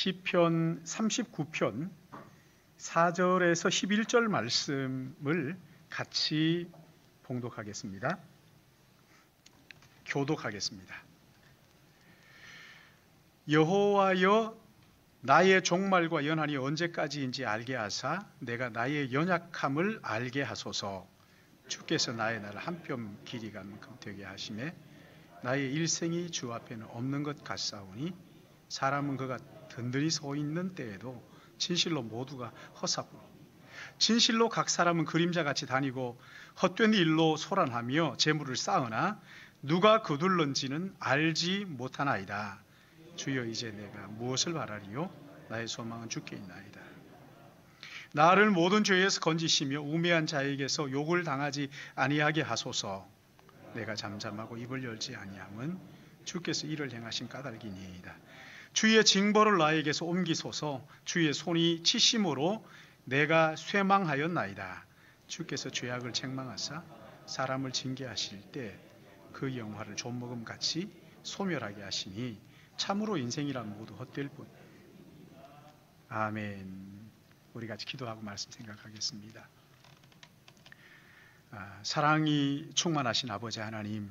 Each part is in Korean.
시편 39편 4절에서 11절 말씀을 같이 봉독하겠습니다. 교독하겠습니다. 여호와여, 나의 종말과 연한이 언제까지인지 알게 하사 내가 나의 연약함을 알게 하소서. 주께서 나의 날을 한 뼘 길이 간 만큼 되게 하시매 나의 일생이 주 앞에는 없는 것 같사오니 사람은 그가 든든히 서 있는 때에도 진실로 모두가 허사고 진실로 각 사람은 그림자같이 다니고 헛된 일로 소란하며 재물을 쌓으나 누가 거둘는지는 알지 못하나이다. 주여, 이제 내가 무엇을 바라리요? 나의 소망은 주께 있나이다. 나를 모든 죄에서 건지시며 우매한 자에게서 욕을 당하지 아니하게 하소서. 내가 잠잠하고 입을 열지 아니함은 주께서 이를 행하신 까닭이니이다. 주의 징벌을 나에게서 옮기소서. 주의 손이 치심으로 내가 쇠망하였나이다. 주께서 죄악을 책망하사 사람을 징계하실 때 그 영화를 좀먹음같이 소멸하게 하시니 참으로 인생이란 모두 헛될 뿐. 아멘. 우리 같이 기도하고 말씀 생각하겠습니다. 사랑이 충만하신 아버지 하나님,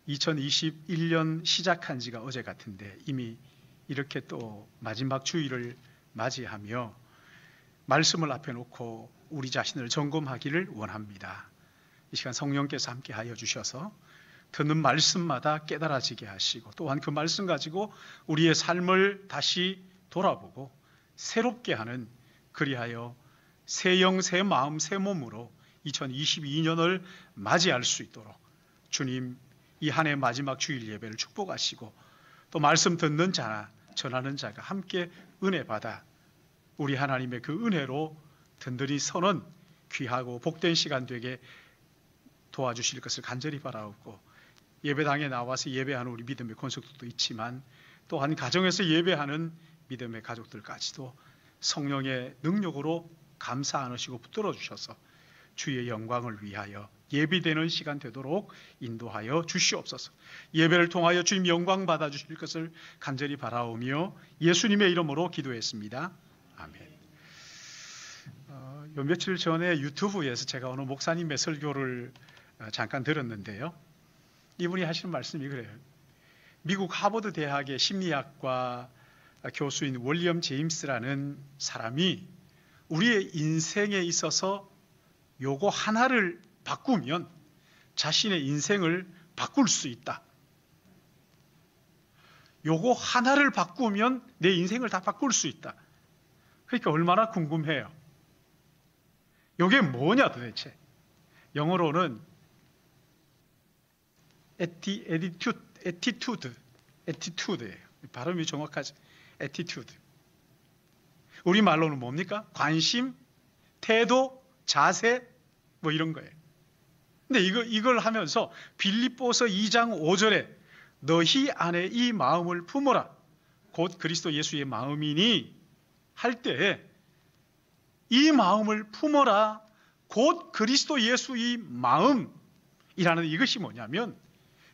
2021년 시작한 지가 어제 같은데 이미 이렇게 또 마지막 주일을 맞이하며 말씀을 앞에 놓고 우리 자신을 점검하기를 원합니다. 이 시간 성령께서 함께 하여 주셔서 듣는 말씀마다 깨달아지게 하시고 또한 그 말씀 가지고 우리의 삶을 다시 돌아보고 새롭게 하는, 그리하여 새 영, 새 마음, 새 몸으로 2022년을 맞이할 수 있도록 주님, 이 한 해 마지막 주일 예배를 축복하시고 또 말씀 듣는 자나 전하는 자가 함께 은혜 받아 우리 하나님의 그 은혜로 든든히 서는 귀하고 복된 시간 되게 도와주실 것을 간절히 바라옵고, 예배당에 나와서 예배하는 우리 믿음의 권속들도 있지만 또한 가정에서 예배하는 믿음의 가족들까지도 성령의 능력으로 감사 안으시고 붙들어 주셔서 주의 영광을 위하여 예비되는 시간 되도록 인도하여 주시옵소서. 예배를 통하여 주님 영광 받아 주실 것을 간절히 바라오며 예수님의 이름으로 기도했습니다. 아멘. 요 며칠 전에 유튜브에서 제가 어느 목사님의 설교를 잠깐 들었는데요. 이분이 하시는 말씀이 그래요. 미국 하버드 대학의 심리학과 교수인 윌리엄 제임스라는 사람이 우리의 인생에 있어서 요거 하나를 바꾸면 자신의 인생을 바꿀 수 있다. 요거 하나를 바꾸면 내 인생을 다 바꿀 수 있다. 그러니까 얼마나 궁금해요. 요게 뭐냐 도대체. 영어로는 attitude예요. 발음이 정확하지. attitude. 우리 말로는 뭡니까? 관심, 태도, 자세, 뭐 이런 거예요. 근데 이걸 하면서 빌립보서 2장 5절에 너희 안에 이 마음을 품어라. 곧 그리스도 예수의 마음이니 할 때 이 마음을 품어라. 곧 그리스도 예수의 마음이라는 이것이 뭐냐면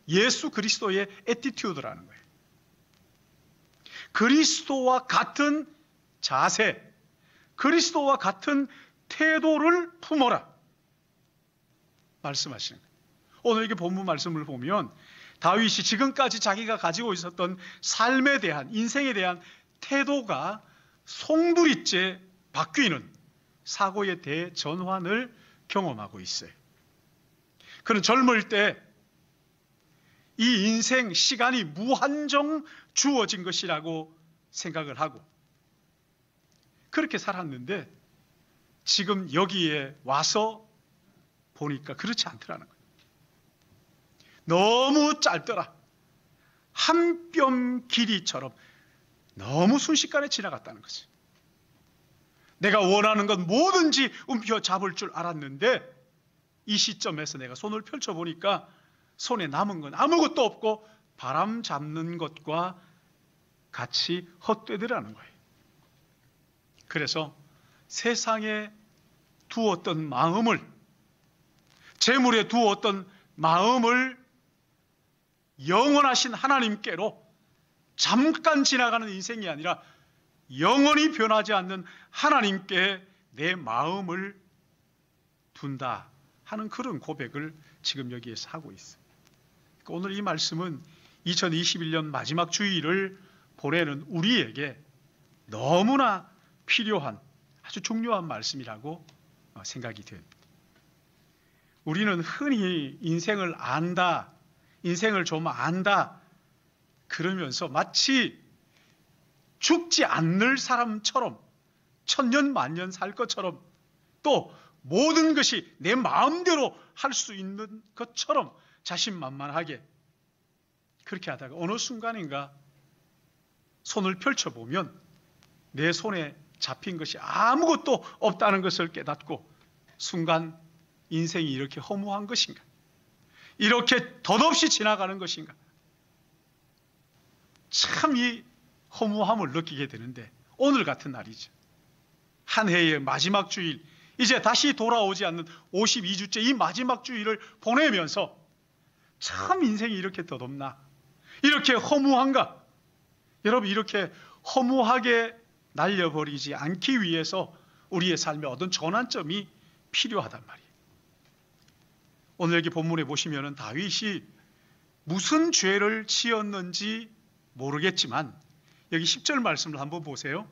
예수 그리스도의 애티튜드라는 거예요. 그리스도와 같은 자세, 그리스도와 같은 태도를 품어라 말씀하시는 거예요. 오늘 이게 본문 말씀을 보면 다윗이 지금까지 자기가 가지고 있었던 삶에 대한, 인생에 대한 태도가 송두리째 바뀌는 사고의 대전환을 경험하고 있어요. 그는 젊을 때 이 인생 시간이 무한정 주어진 것이라고 생각을 하고 그렇게 살았는데 지금 여기에 와서 보니까 그렇지 않더라는 거예요. 너무 짧더라. 한 뼘 길이처럼 너무 순식간에 지나갔다는 거죠. 내가 원하는 건 뭐든지 움켜잡을 줄 알았는데 이 시점에서 내가 손을 펼쳐보니까 손에 남은 건 아무것도 없고 바람 잡는 것과 같이 헛되더라는 거예요. 그래서 세상에 두었던 마음을, 재물에 두었던 마음을 영원하신 하나님께로 잠깐 지나가는 인생이 아니라 영원히 변하지 않는 하나님께 내 마음을 둔다 하는 그런 고백을 지금 여기에서 하고 있어요. 그러니까 오늘 이 말씀은 2021년 마지막 주일을 보내는 우리에게 너무나 필요한 아주 중요한 말씀이라고 생각이 됩니다. 우리는 흔히 인생을 안다, 인생을 좀 안다 그러면서 마치 죽지 않을 사람처럼 천년 만년 살 것처럼 또 모든 것이 내 마음대로 할 수 있는 것처럼 자신만만하게 그렇게 하다가 어느 순간인가 손을 펼쳐보면 내 손에 잡힌 것이 아무것도 없다는 것을 깨닫고 순간 인생이 이렇게 허무한 것인가? 이렇게 덧없이 지나가는 것인가? 참 이 허무함을 느끼게 되는데 오늘 같은 날이죠. 한 해의 마지막 주일, 이제 다시 돌아오지 않는 52주째 이 마지막 주일을 보내면서 참 인생이 이렇게 덧없나? 이렇게 허무한가? 여러분 이렇게 허무하게 날려버리지 않기 위해서 우리의 삶에 어떤 전환점이 필요하단 말이에요. 오늘 여기 본문에 보시면은 다윗이 무슨 죄를 지었는지 모르겠지만 여기 10절 말씀을 한번 보세요.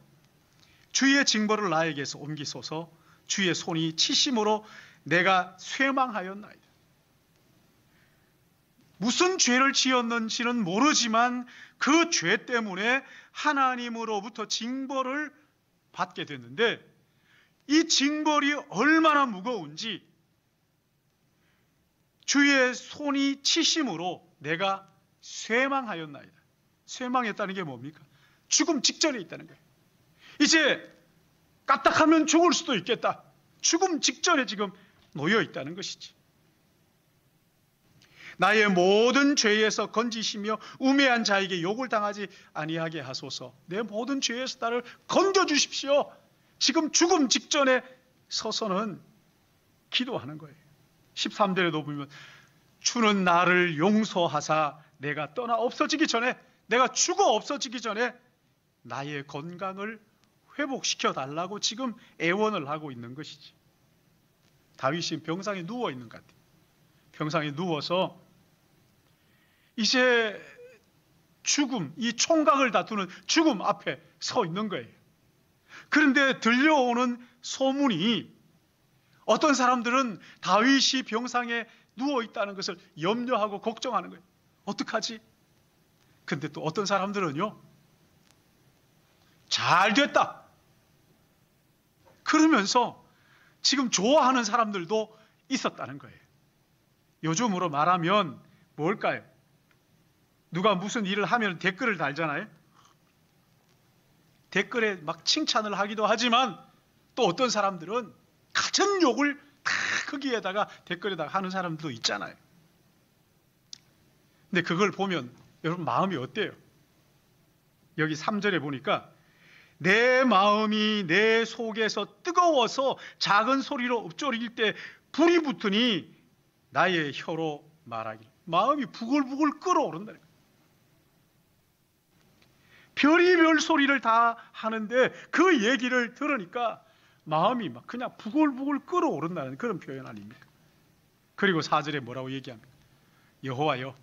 주의 징벌을 나에게서 옮기소서 주의 손이 치심으로 내가 쇠망하였나이다. 무슨 죄를 지었는지는 모르지만 그 죄 때문에 하나님으로부터 징벌을 받게 됐는데 이 징벌이 얼마나 무거운지 주의 손이 치심으로 내가 쇠망하였나이다. 쇠망했다는 게 뭡니까? 죽음 직전에 있다는 거예요. 이제 까딱하면 죽을 수도 있겠다. 죽음 직전에 지금 놓여 있다는 것이지. 나의 모든 죄에서 건지시며 우매한 자에게 욕을 당하지 아니하게 하소서. 내 모든 죄에서 나를 건져주십시오. 지금 죽음 직전에 서서는 기도하는 거예요. 13절에도 보면 주는 나를 용서하사 내가 떠나 없어지기 전에, 내가 죽어 없어지기 전에 나의 건강을 회복시켜 달라고 지금 애원을 하고 있는 것이지. 다윗이 병상에 누워 있는 것 같아요. 병상에 누워서 이제 죽음, 이 총각을 다투는 죽음 앞에 서 있는 거예요. 그런데 들려오는 소문이 어떤 사람들은 다윗이 병상에 누워 있다는 것을 염려하고 걱정하는 거예요. 어떡하지? 근데 또 어떤 사람들은요, 잘 됐다 그러면서 지금 좋아하는 사람들도 있었다는 거예요. 요즘으로 말하면 뭘까요? 누가 무슨 일을 하면 댓글을 달잖아요. 댓글에 막 칭찬을 하기도 하지만 또 어떤 사람들은 같은 욕을 다 거기에다가 댓글에다가 하는 사람도 있잖아요. 근데 그걸 보면 여러분 마음이 어때요? 여기 3절에 보니까 내 마음이 내 속에서 뜨거워서 작은 소리로 읊조릴 때 불이 붙으니 나의 혀로 말하길. 마음이 부글부글 끓어오른다. 별의별 소리를 다 하는데 그 얘기를 들으니까 마음이 막 그냥 부글부글 끓어오른다는 그런 표현 아닙니까? 그리고 4절에 뭐라고 얘기합니까? 여호와여,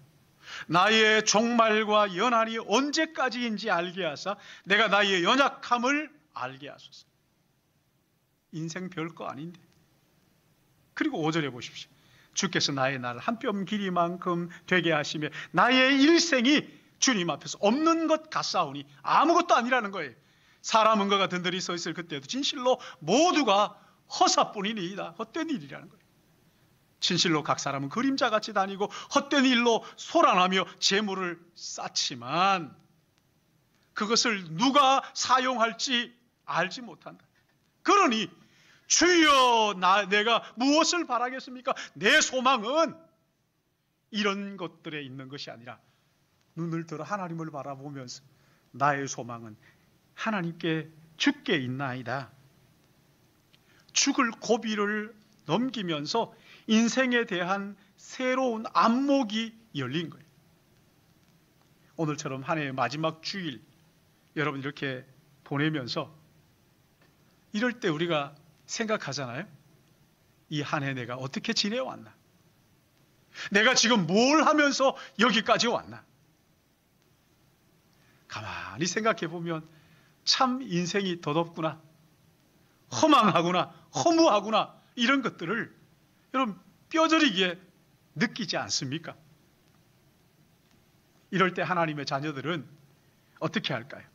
나의 종말과 연한이 언제까지인지 알게 하사 내가 나의 연약함을 알게 하소서. 인생 별거 아닌데. 그리고 5절에 보십시오. 주께서 나의 날 한 뼘 길이만큼 되게 하시며 나의 일생이 주님 앞에서 없는 것 같사오니 아무것도 아니라는 거예요. 사람은 그가 든든히 서 있을 그때도 진실로 모두가 허사뿐이니이다. 헛된 일이라는 거예요. 진실로 각 사람은 그림자같이 다니고 헛된 일로 소란하며 재물을 쌓지만 그것을 누가 사용할지 알지 못한다. 그러니 주여, 내가 무엇을 바라겠습니까? 내 소망은 이런 것들에 있는 것이 아니라 눈을 들어 하나님을 바라보면서 나의 소망은 하나님께 주께 있나이다. 죽을 고비를 넘기면서 인생에 대한 새로운 안목이 열린 거예요. 오늘처럼 한 해의 마지막 주일 여러분 이렇게 보내면서 이럴 때 우리가 생각하잖아요. 이 한 해 내가 어떻게 지내왔나? 내가 지금 뭘 하면서 여기까지 왔나? 가만히 생각해 보면 참 인생이 덧없구나, 허망하구나, 허무하구나, 이런 것들을 여러분 뼈저리게 느끼지 않습니까? 이럴 때 하나님의 자녀들은 어떻게 할까요?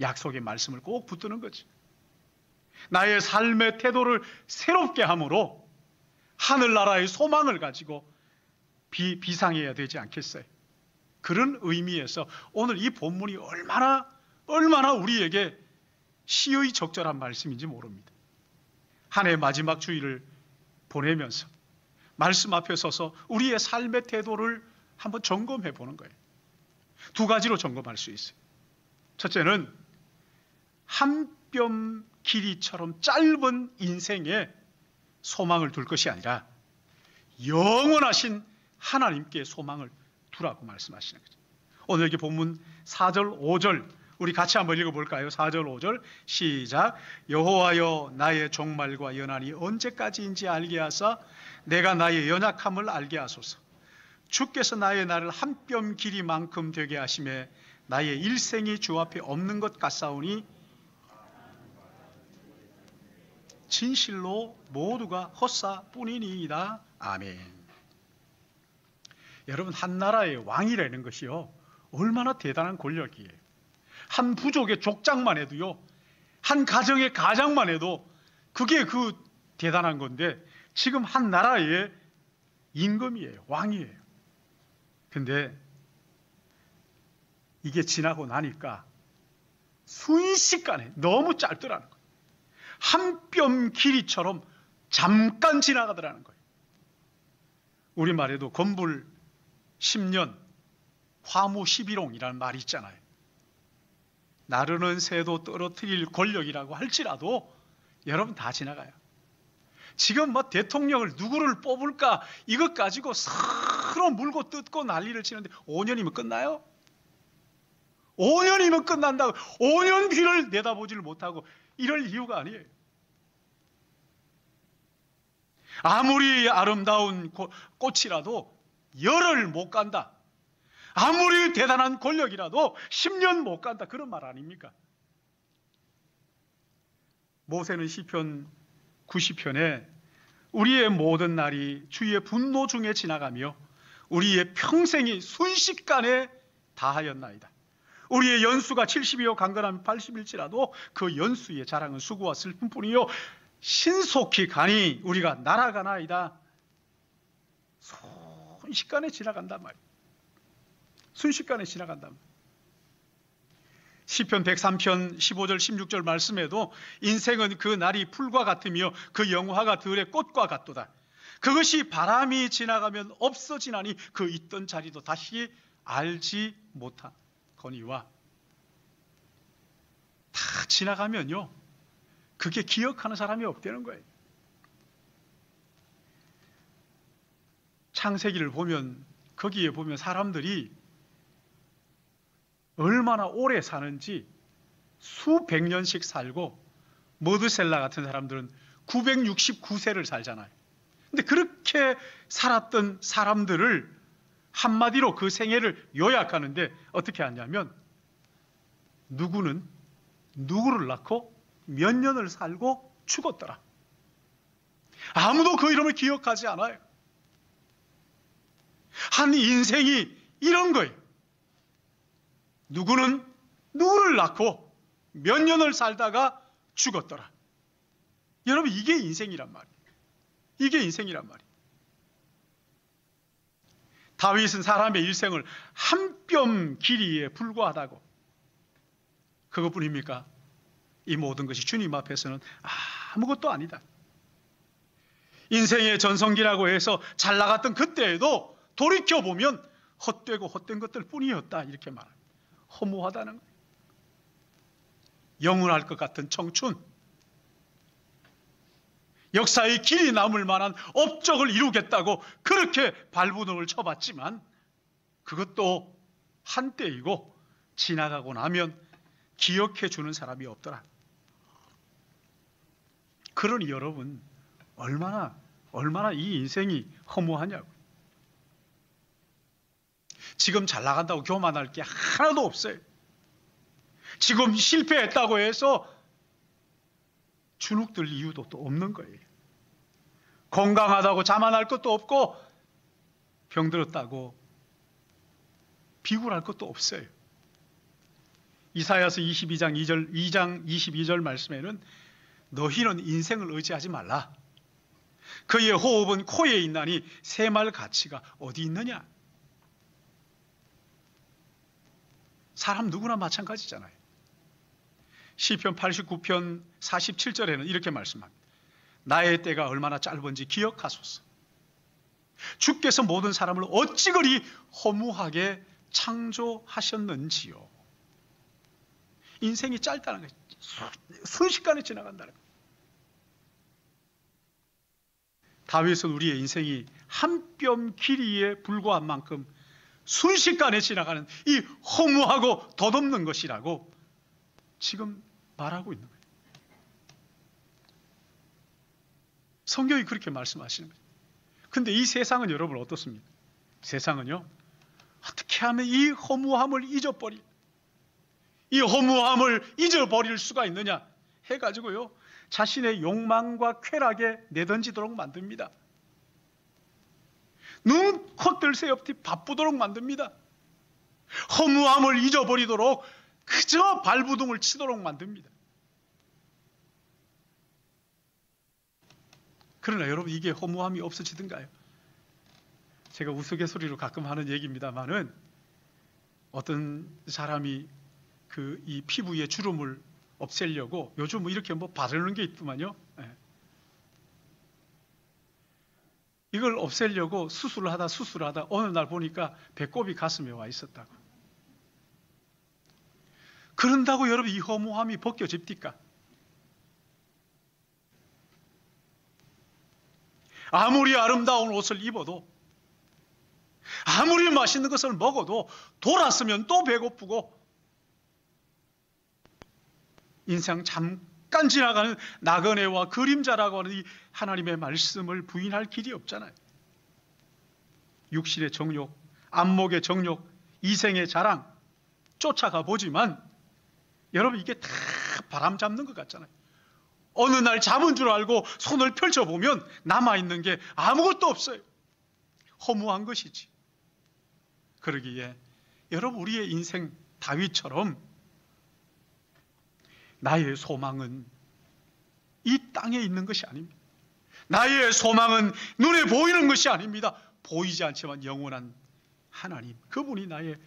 약속의 말씀을 꼭 붙드는 거죠. 나의 삶의 태도를 새롭게 함으로 하늘나라의 소망을 가지고 비상해야 되지 않겠어요? 그런 의미에서 오늘 이 본문이 얼마나 우리에게 시의 적절한 말씀인지 모릅니다. 한 해 마지막 주일을 보내면서 말씀 앞에 서서 우리의 삶의 태도를 한번 점검해 보는 거예요. 두 가지로 점검할 수 있어요. 첫째는 한 뼘 길이처럼 짧은 인생에 소망을 둘 것이 아니라 영원하신 하나님께 소망을 두라고 말씀하시는 거죠. 오늘 여기 본문 4절 5절 우리 같이 한번 읽어볼까요? 4절 5절 시작. 여호와여 나의 종말과 연한이 언제까지인지 알게 하사 내가 나의 연약함을 알게 하소서. 주께서 나의 날을 한 뼘 길이만큼 되게 하심에 나의 일생이 주 앞에 없는 것 같사오니 진실로 모두가 헛사뿐이니이다. 아멘. 여러분, 한 나라의 왕이라는 것이요 얼마나 대단한 권력이에요. 한 부족의 족장만 해도요, 한 가정의 가장만 해도 그게 그 대단한 건데 지금 한 나라의 임금이에요. 왕이에요. 근데 이게 지나고 나니까 순식간에 너무 짧더라는 거예요. 한 뼘 길이처럼 잠깐 지나가더라는 거예요. 우리말에도 건불 10년 화무 11홍이라는 말이 있잖아요. 나르는 새도 떨어뜨릴 권력이라고 할지라도 여러분 다 지나가요. 지금 뭐 대통령을 누구를 뽑을까 이것 가지고 서로 물고 뜯고 난리를 치는데 5년이면 끝나요? 5년이면 끝난다고 5년 뒤를 내다보지를 못하고 이럴 이유가 아니에요. 아무리 아름다운 꽃이라도 열흘 못 간다. 아무리 대단한 권력이라도 10년 못 간다. 그런 말 아닙니까? 모세는 시편 90편에 우리의 모든 날이 주의 분노 중에 지나가며 우리의 평생이 순식간에 다하였나이다. 우리의 연수가 70이요 강건하면 80일지라도 그 연수의 자랑은 수고와 슬픔뿐이요 신속히 가니 우리가 날아가나이다. 순식간에 지나간단 말이에요. 순식간에 지나간단 말이에요. 시편 103편 15절 16절 말씀에도 인생은 그 날이 풀과 같으며 그 영화가 들의 꽃과 같도다. 그것이 바람이 지나가면 없어지나니 그 있던 자리도 다시 알지 못하거니와. 다 지나가면요 그게 기억하는 사람이 없다는 거예요. 창세기를 보면 거기에 보면 사람들이 얼마나 오래 사는지 수백 년씩 살고 머드셀라 같은 사람들은 969세를 살잖아요. 근데 그렇게 살았던 사람들을 한마디로 그 생애를 요약하는데 어떻게 하냐면 누구는 누구를 낳고 몇 년을 살고 죽었더라. 아무도 그 이름을 기억하지 않아요. 한 인생이 이런 거예요. 누구는 누구를 낳고 몇 년을 살다가 죽었더라. 여러분 이게 인생이란 말이에요. 이게 인생이란 말이에요. 다윗은 사람의 일생을 한 뼘 길이에 불과하다고. 그것뿐입니까? 이 모든 것이 주님 앞에서는 아무것도 아니다. 인생의 전성기라고 해서 잘 나갔던 그때에도 돌이켜보면 헛되고 헛된 것들 뿐이었다 이렇게 말합니다. 허무하다는 거예요. 영원할 것 같은 청춘, 역사의 길이 남을 만한 업적을 이루겠다고 그렇게 발버둥을 쳐봤지만 그것도 한때이고 지나가고 나면 기억해 주는 사람이 없더라. 그러니 여러분, 얼마나 이 인생이 허무하냐고. 지금 잘 나간다고 교만할 게 하나도 없어요. 지금 실패했다고 해서 주눅들 이유도 또 없는 거예요. 건강하다고 자만할 것도 없고 병들었다고 비굴할 것도 없어요. 이사야서 22장 22절 말씀에는 너희는 인생을 의지하지 말라. 그의 호흡은 코에 있나니 새말 가치가 어디 있느냐. 사람 누구나 마찬가지잖아요. 시편 89편 47절에는 이렇게 말씀합니다. 나의 때가 얼마나 짧은지 기억하소서. 주께서 모든 사람을 어찌 그리 허무하게 창조하셨는지요. 인생이 짧다는 거예요. 순식간에 지나간다는 거예요. 다윗은 우리의 인생이 한 뼘 길이에 불과한 만큼 순식간에 지나가는 이 허무하고 덧없는 것이라고 지금 말하고 있는 거예요. 성경이 그렇게 말씀하시는 거예요. 근데 이 세상은 여러분 어떻습니까? 세상은요, 어떻게 하면 이 허무함을 잊어버릴 수가 있느냐 해가지고요, 자신의 욕망과 쾌락에 내던지도록 만듭니다. 눈코 뜰 새 없이 바쁘도록 만듭니다. 허무함을 잊어버리도록 그저 발부둥을 치도록 만듭니다. 그러나 여러분, 이게 허무함이 없어지든가요? 제가 우스갯소리로 가끔 하는 얘기입니다만은, 어떤 사람이 이 피부에 주름을 없애려고 요즘 뭐 이렇게 바르는 게 있더만요. 이걸 없애려고 수술을 하다 어느 날 보니까 배꼽이 가슴에 와 있었다고. 그런다고 여러분 이 허무함이 벗겨집니까? 아무리 아름다운 옷을 입어도, 아무리 맛있는 것을 먹어도 돌았으면 또 배고프고, 인생 잠깐 지나가는 나그네와 그림자라고 하는 이 하나님의 말씀을 부인할 길이 없잖아요. 육신의 정욕, 안목의 정욕, 이생의 자랑 쫓아가 보지만 여러분, 이게 다 바람 잡는 것 같잖아요. 어느 날 잡은 줄 알고 손을 펼쳐보면 남아있는 게 아무것도 없어요. 허무한 것이지. 그러기에 여러분, 우리의 인생 다윗처럼 나의 소망은 이 땅에 있는 것이 아닙니다. 나의 소망은 눈에 보이는 것이 아닙니다. 보이지 않지만 영원한 하나님, 그분이 나의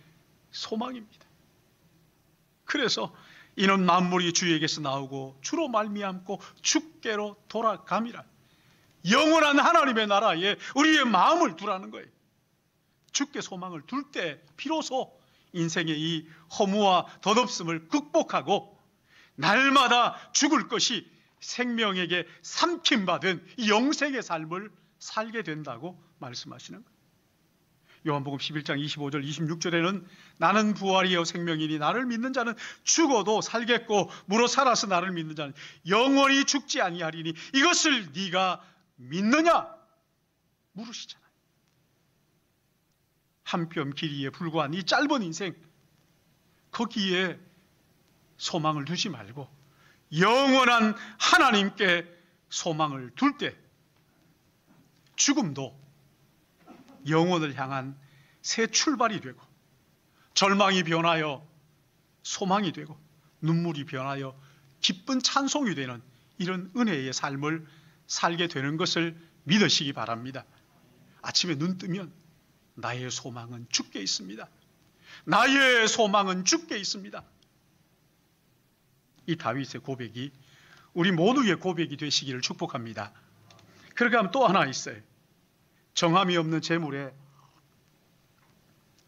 소망입니다. 그래서 이는 만물이 주에게서 나오고 주로 말미암고 주께로 돌아감이라. 영원한 하나님의 나라에 우리의 마음을 두라는 거예요. 주께 소망을 둘 때 비로소 인생의 이 허무와 덧없음을 극복하고 날마다 죽을 것이 생명에게 삼킴받은 영생의 삶을 살게 된다고 말씀하시는 거예요. 요한복음 11장 25절 26절에는 나는 부활이요 생명이니 나를 믿는 자는 죽어도 살겠고 무릇 살아서 나를 믿는 자는 영원히 죽지 아니하리니 이것을 네가 믿느냐 물으시잖아요. 한 뼘 길이에 불과한 이 짧은 인생, 거기에 소망을 두지 말고 영원한 하나님께 소망을 둘 때 죽음도 영혼을 향한 새 출발이 되고, 절망이 변하여 소망이 되고, 눈물이 변하여 기쁜 찬송이 되는 이런 은혜의 삶을 살게 되는 것을 믿으시기 바랍니다. 아침에 눈 뜨면 나의 소망은 주께 있습니다. 나의 소망은 주께 있습니다. 이 다윗의 고백이 우리 모두의 고백이 되시기를 축복합니다. 그렇게 하면 또 하나 있어요. 정함이 없는 재물에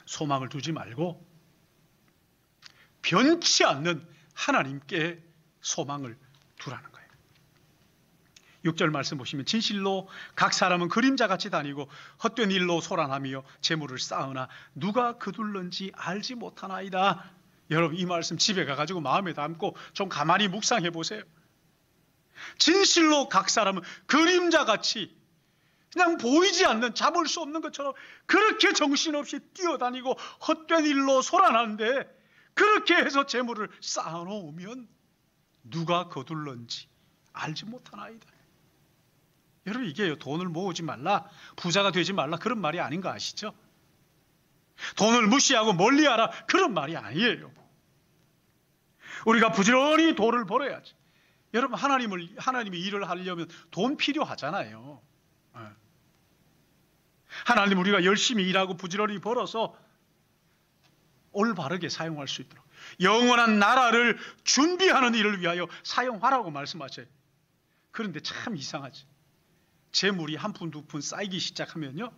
소망을 두지 말고 변치 않는 하나님께 소망을 두라는 거예요. 6절 말씀 보시면 진실로 각 사람은 그림자같이 다니고 헛된 일로 소란하며 재물을 쌓으나 누가 거둘는지 알지 못하나이다. 여러분 이 말씀 집에 가가지고 마음에 담고 좀 가만히 묵상해 보세요. 진실로 각 사람은 그림자같이 그냥 보이지 않는, 잡을 수 없는 것처럼 그렇게 정신없이 뛰어다니고 헛된 일로 소란하는데, 그렇게 해서 재물을 쌓아놓으면 누가 거둘런지 알지 못하나이다. 여러분 이게요, 돈을 모으지 말라, 부자가 되지 말라 그런 말이 아닌 거 아시죠? 돈을 무시하고 멀리하라 그런 말이 아니에요. 우리가 부지런히 돈을 벌어야지. 여러분 하나님이 일을 하려면 돈 필요하잖아요. 하나님 우리가 열심히 일하고 부지런히 벌어서 올바르게 사용할 수 있도록 영원한 나라를 준비하는 일을 위하여 사용하라고 말씀하셔요. 그런데 참 이상하지. 재물이 한 푼 두 푼 쌓이기 시작하면요,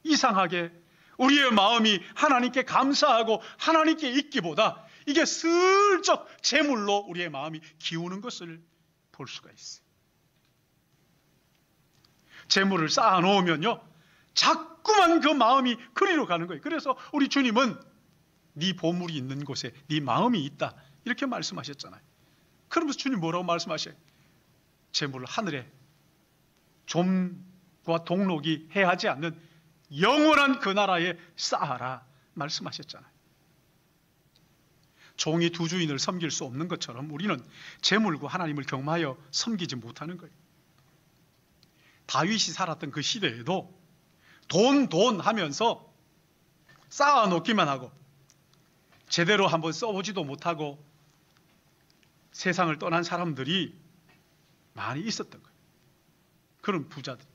이상하게 우리의 마음이 하나님께 감사하고 하나님께 있기보다 이게 슬쩍 재물로 우리의 마음이 기우는 것을 볼 수가 있어요. 재물을 쌓아놓으면요, 자꾸만 그 마음이 그리로 가는 거예요. 그래서 우리 주님은 네 보물이 있는 곳에 네 마음이 있다 이렇게 말씀하셨잖아요. 그러면서 주님 뭐라고 말씀하셔요? 재물을 하늘에 좀과 동록이 해하지 않는 영원한 그 나라에 쌓아라 말씀하셨잖아요. 종이 두 주인을 섬길 수 없는 것처럼 우리는 재물과 하나님을 경마하여 섬기지 못하는 거예요. 다윗이 살았던 그 시대에도 돈 하면서 쌓아놓기만 하고 제대로 한번 써보지도 못하고 세상을 떠난 사람들이 많이 있었던 거예요. 그런 부자들.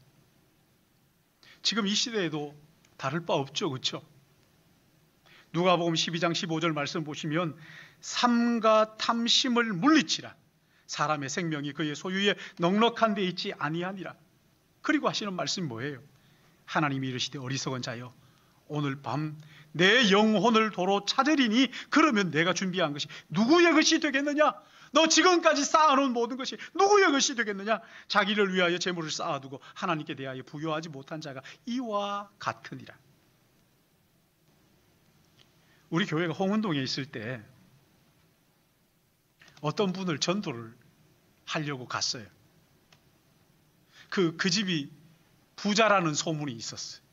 지금 이 시대에도 다를 바 없죠, 그렇죠? 누가복음 12장 15절 말씀 보시면 삼가 탐심을 물리치라. 사람의 생명이 그의 소유에 넉넉한 데 있지 아니하니라. 그리고 하시는 말씀이 뭐예요? 하나님이 이르시되 어리석은 자여 오늘 밤 내 영혼을 도로 찾으리니 그러면 내가 준비한 것이 누구의 것이 되겠느냐? 너 지금까지 쌓아놓은 모든 것이 누구의 것이 되겠느냐? 자기를 위하여 재물을 쌓아두고 하나님께 대하여 부여하지 못한 자가 이와 같으니라. 우리 교회가 홍은동에 있을 때 어떤 분을 전도를 하려고 갔어요. 그 집이 부자라는 소문이 있었어요.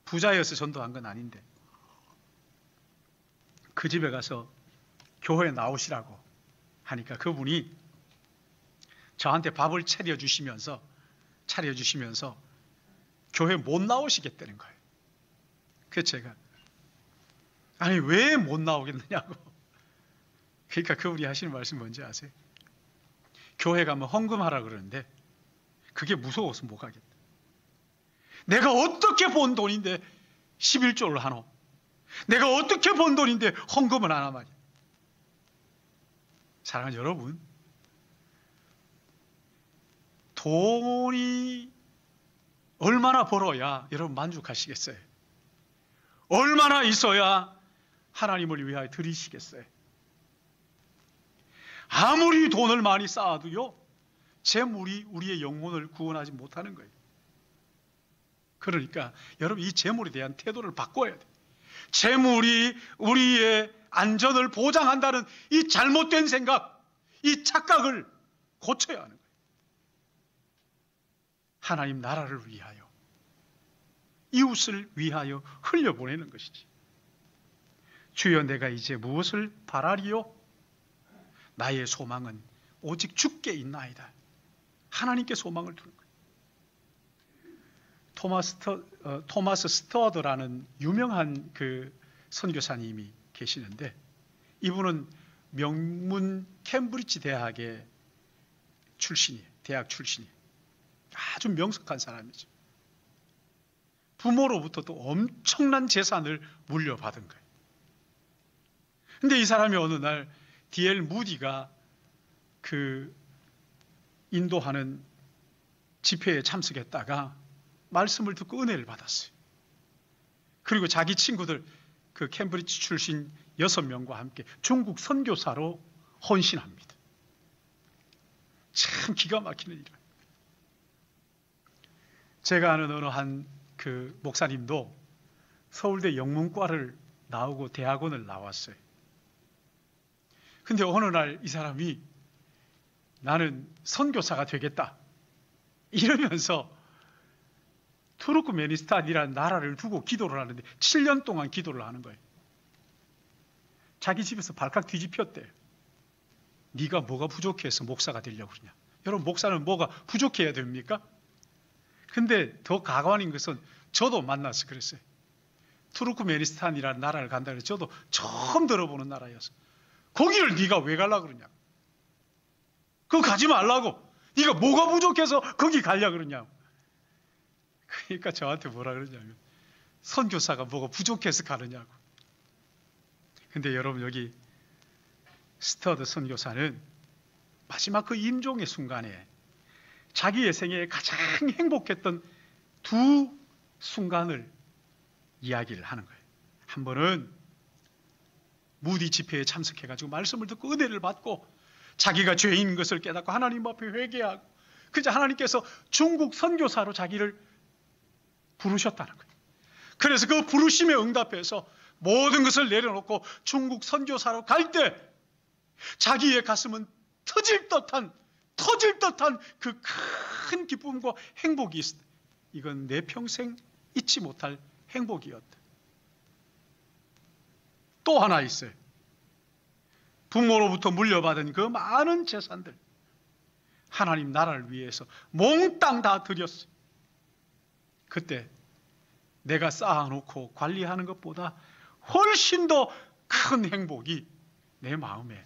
부자여서 전도한 건 아닌데 그 집에 가서 교회에 나오시라고 하니까 그분이 저한테 밥을 차려주시면서 교회 못 나오시겠다는 거예요. 그래서 제가 아니 왜 못 나오겠느냐고. 그러니까 그분이 하시는 말씀이 뭔지 아세요? 교회 가면 헌금하라 그러는데 그게 무서워서 못 가겠다. 내가 어떻게 번 돈인데 11조를 하노? 내가 어떻게 번 돈인데 헌금을 안 하마냐? 사랑하는 여러분, 돈이 얼마나 벌어야 여러분 만족하시겠어요? 얼마나 있어야 하나님을 위하여 드리시겠어요? 아무리 돈을 많이 쌓아도요, 재물이 우리의 영혼을 구원하지 못하는 거예요. 그러니까 여러분 이 재물에 대한 태도를 바꿔야 돼요. 재물이 우리의 안전을 보장한다는 이 잘못된 생각, 이 착각을 고쳐야 하는 거예요. 하나님 나라를 위하여, 이웃을 위하여 흘려보내는 것이지. 주여 내가 이제 무엇을 바라리요? 나의 소망은 오직 주께 있나이다. 하나님께 소망을 두는 거예요. 토마스 스터어드라는 유명한 그 선교사님이 계시는데 이분은 명문 캠브리지 대학의 대학 출신이에요. 아주 명석한 사람이죠. 부모로부터 또 엄청난 재산을 물려받은 거예요. 근데 이 사람이 어느 날 D.L. 무디가 그 인도하는 집회에 참석했다가 말씀을 듣고 은혜를 받았어요. 그리고 자기 친구들 그 캠브리지 출신 6명과 함께 중국 선교사로 헌신합니다. 참 기가 막히는 일이에요. 제가 아는 어느 한 그 목사님도 서울대 영문과를 나오고 대학원을 나왔어요. 근데 어느 날 이 사람이 나는 선교사가 되겠다 이러면서 투르크메니스탄이라는 나라를 두고 기도를 하는데 7년 동안 기도를 하는 거예요. 자기 집에서 발칵 뒤집혔대요. 네가 뭐가 부족해서 목사가 되려고 그러냐. 여러분, 목사는 뭐가 부족해야 됩니까? 근데 더 가관인 것은 저도 만나서 그랬어요. 투르크메니스탄이라는 나라를 간다 그래서 저도 처음 들어보는 나라였어요. 거기를 네가 왜 가려고 그러냐. 그거 가지 말라고. 네가 뭐가 부족해서 거기 가려고 그러냐고. 그러니까 저한테 뭐라 그러냐면 선교사가 뭐가 부족해서 가느냐고. 근데 여러분, 여기 스터드 선교사는 마지막 그 임종의 순간에 자기의 생애에 가장 행복했던 두 순간을 이야기를 하는 거예요. 한 번은 무디 집회에 참석해가지고 말씀을 듣고 은혜를 받고 자기가 죄인인 것을 깨닫고 하나님 앞에 회개하고 그저 하나님께서 중국 선교사로 자기를 부르셨다는 거예요. 그래서 그 부르심에 응답해서 모든 것을 내려놓고 중국 선교사로 갈 때 자기의 가슴은 터질 듯한 그 큰 기쁨과 행복이 있었다. 이건 내 평생 잊지 못할 행복이었다. 또 하나 있어요. 부모로부터 물려받은 그 많은 재산들 하나님 나라를 위해서 몽땅 다 드렸어요. 그때 내가 쌓아놓고 관리하는 것보다 훨씬 더 큰 행복이 내 마음에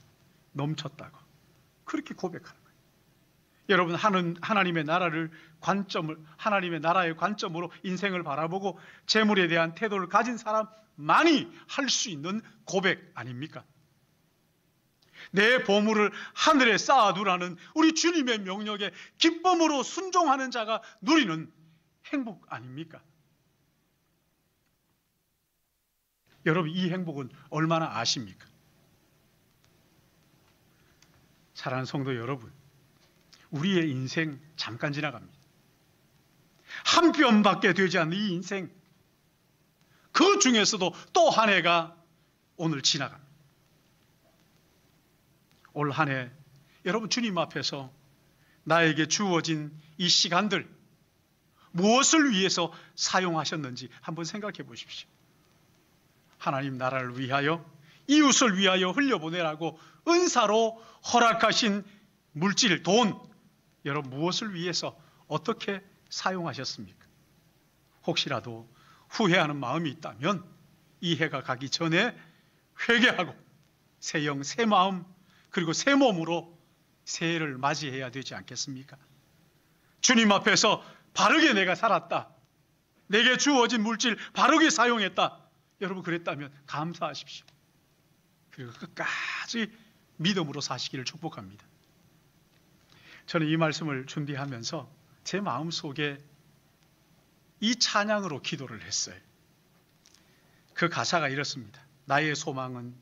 넘쳤다고 그렇게 고백하는 거예요. 여러분, 하나님의 나라의 관점으로 인생을 바라보고 재물에 대한 태도를 가진 사람만이 할 수 있는 고백 아닙니까? 내 보물을 하늘에 쌓아두라는 우리 주님의 명령에 기쁨으로 순종하는 자가 누리는 행복 아닙니까? 여러분, 이 행복은 얼마나 아십니까? 사랑하는 성도 여러분, 우리의 인생 잠깐 지나갑니다. 한 뼘밖에 되지 않는 이 인생, 그 중에서도 또 한 해가 오늘 지나갑니다. 올 한 해 여러분, 주님 앞에서 나에게 주어진 이 시간들 무엇을 위해서 사용하셨는지 한번 생각해 보십시오. 하나님 나라를 위하여, 이웃을 위하여 흘려보내라고 은사로 허락하신 물질, 돈, 여러분 무엇을 위해서 어떻게 사용하셨습니까? 혹시라도 후회하는 마음이 있다면 이 해가 가기 전에 회개하고 새 영, 새 마음, 그리고 새 몸으로 새해를 맞이해야 되지 않겠습니까? 주님 앞에서 바르게 내가 살았다. 내게 주어진 물질 바르게 사용했다. 여러분, 그랬다면 감사하십시오. 그리고 끝까지 믿음으로 사시기를 축복합니다. 저는 이 말씀을 준비하면서 제 마음속에 이 찬양으로 기도를 했어요. 그 가사가 이렇습니다. 나의 소망은,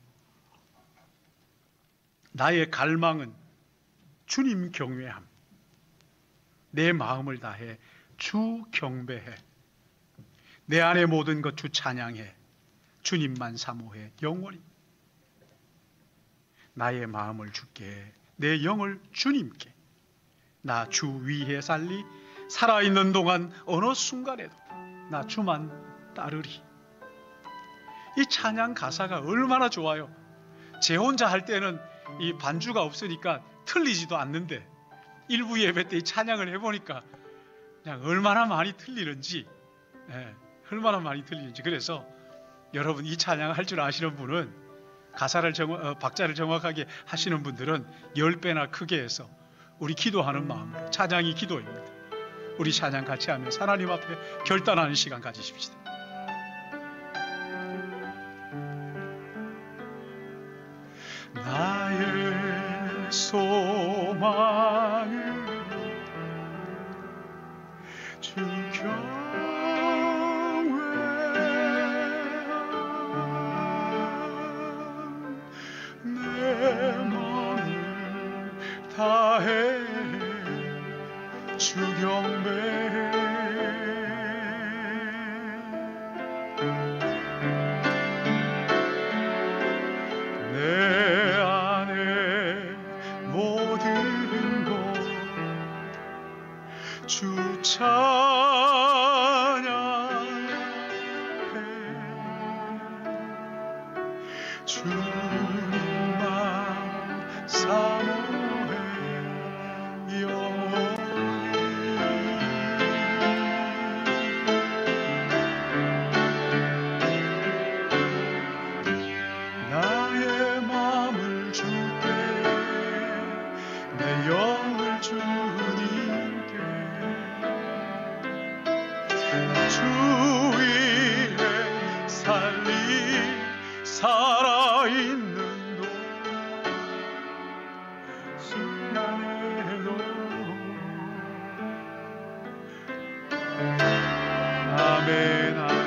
나의 갈망은 주님 경외함. 내 마음을 다해 주 경배해. 내 안의 모든 것 주 찬양해. 주님만 사모해 영원히. 나의 마음을 주께, 내 영을 주님께. 나 주 위에 살리. 살아있는 동안 어느 순간에도 나 주만 따르리. 이 찬양 가사가 얼마나 좋아요. 제 혼자 할 때는 이 반주가 없으니까 틀리지도 않는데 일부 예배 때 이 찬양을 해보니까 그냥 얼마나 많이 틀리는지, 얼마나 많이 틀리는지. 그래서 여러분, 이 찬양을 할 줄 아시는 분은 가사를 박자를 정확하게 하시는 분들은 10배나 크게 해서 우리 기도하는 마음으로, 찬양이 기도입니다. 우리 찬양 같이 하면서 하나님 앞에 결단하는 시간 가지십시다. 나의 소망은 주 경외함. 내 마음을 다해 주 경배해. 내 안에 주 찬양해. 주님만 사모해 영원히. 나의 마음을 주께, 내 영을 주님께, 주 위에 살리 살아있는 동안 순간에도 아멘 아멘.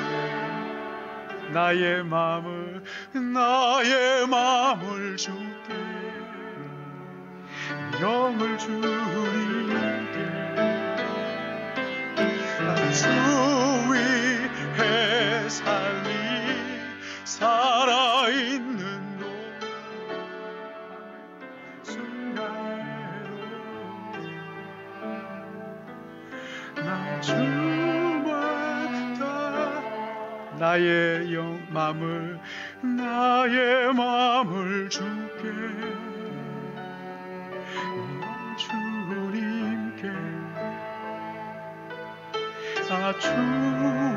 나의 마음을 주께, 영을 주님께, 주 위에 살리 살아있는 동안 순간에도 나 주마다 나의 마음을 주께, 주님께, 주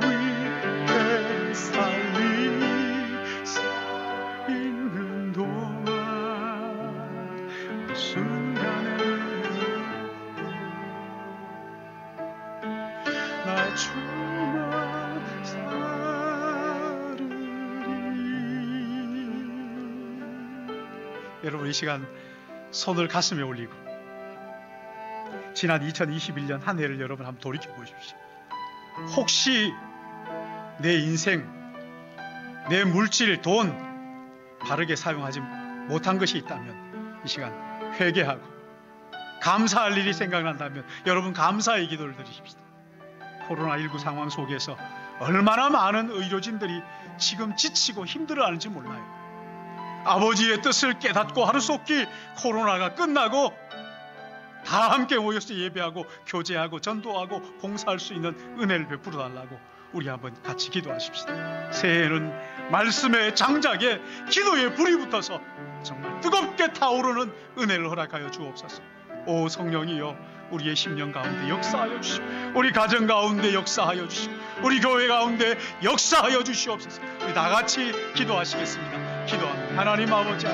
위에 살리 있는 동안 순간에 나 주만 살으리. 여러분, 이 시간 손을 가슴에 올리고 지난 2021년 한 해를 여러분 한번 돌이켜 보십시오. 혹시 내 인생, 내 물질, 돈 바르게 사용하지 못한 것이 있다면 이 시간 회개하고 감사할 일이 생각난다면 여러분 감사의 기도를 드리십시다. 코로나19 상황 속에서 얼마나 많은 의료진들이 지금 지치고 힘들어하는지 몰라요. 아버지의 뜻을 깨닫고 하루속히 코로나가 끝나고 다 함께 모여서 예배하고 교제하고 전도하고 봉사할 수 있는 은혜를 베풀어 달라고 우리 한번 같이 기도하십시다. 새해에는 말씀의 장작에 기도의 불이 붙어서 정말 뜨겁게 타오르는 은혜를 허락하여 주옵소서. 오 성령이여, 우리의 심령 가운데 역사하여 주시고, 우리 가정 가운데 역사하여 주시고, 우리 교회 가운데 역사하여 주시옵소서. 우리 다 같이 기도하시겠습니다. 기도합니다. 하나님 아버지,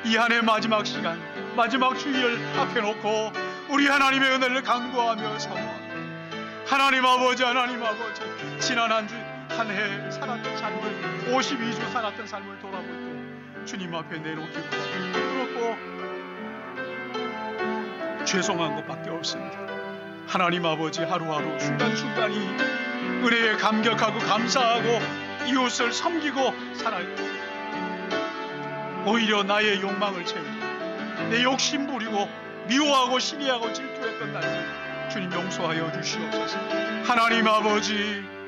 이 한 해 마지막 시간, 마지막 주일 앞에 놓고 우리 하나님의 은혜를 간구하며 사모합니다. 하나님 아버지, 지난 한 해 살았던 삶을, 52주 살았던 삶을 돌아볼 때 주님 앞에 내놓기고 그렇고 죄송한 것밖에 없습니다. 하나님 아버지, 하루하루 순간순간이 은혜에 감격하고 감사하고 이웃을 섬기고 살아요. 오히려 나의 욕망을 채우고 내 욕심 부리고 미워하고 시기하고 질투했던 날 주님 용서하여 주시옵소서. 하나님 아버지,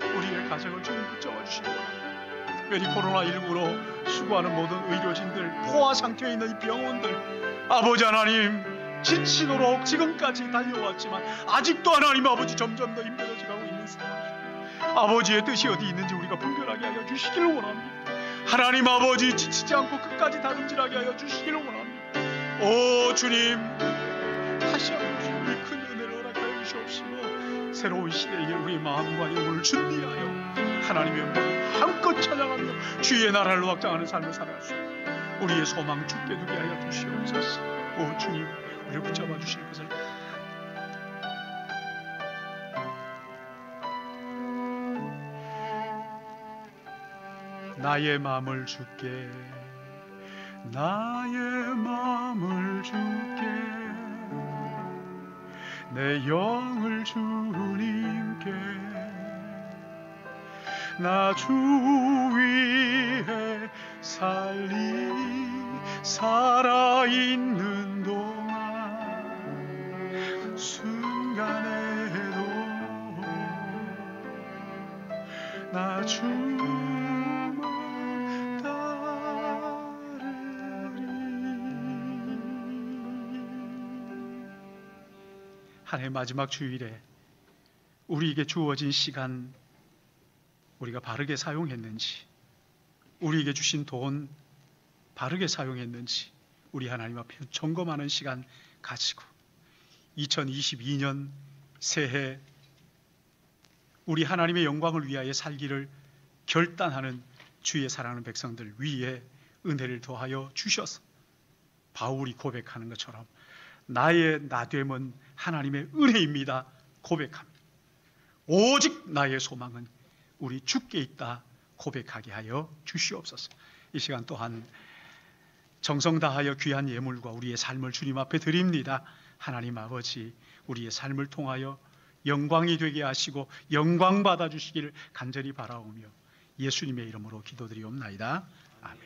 우리의 가정을 주님 붙잡아 주시기 바랍니다. 특별히 코로나19로 수고하는 모든 의료진들, 포화 상태에 있는 이 병원들, 아버지 하나님, 지치도록 지금까지 달려왔지만 아직도 하나님 아버지 점점 더 힘들어지고 있는 상황입니다. 아버지의 뜻이 어디 있는지 우리가 분별하게 하여 주시기를 원합니다. 하나님 아버지, 지치지 않고 끝까지 다름질하게 하여 주시기를 원합니다. 오 주님, 다시 한번 주님의 큰 은혜를 허락하여 주시옵시고 새로운 시대에 우리 마음과 영혼을 준비하여 하나님의 마음껏 찬양하며 주의 나라를 확장하는 삶을 살아갈 수 있고 우리의 소망 죽게 두게 하여 주시옵소서. 오 주님, 우리를 붙잡아 주실 것을 나의 마음을 주께, 나의 마음을 주께, 내 영을 주님께, 나 주 위에 살아있는 동안 순간에도 나 주만 따르리. 한 해 마지막 주일에 우리에게 주어진 시간 우리가 바르게 사용했는지, 우리에게 주신 돈 바르게 사용했는지 우리 하나님 앞에 점검하는 시간 가지고 2022년 새해 우리 하나님의 영광을 위하여 살기를 결단하는 주의 사랑하는 백성들 위에 은혜를 더하여 주셔서 바울이 고백하는 것처럼 나의 나됨은 하나님의 은혜입니다 고백합니다. 오직 나의 소망은 우리 주께 있다 고백하게 하여 주시옵소서. 이 시간 또한 정성 다하여 귀한 예물과 우리의 삶을 주님 앞에 드립니다. 하나님 아버지, 우리의 삶을 통하여 영광이 되게 하시고 영광 받아 주시기를 간절히 바라오며 예수님의 이름으로 기도드리옵나이다. 아멘.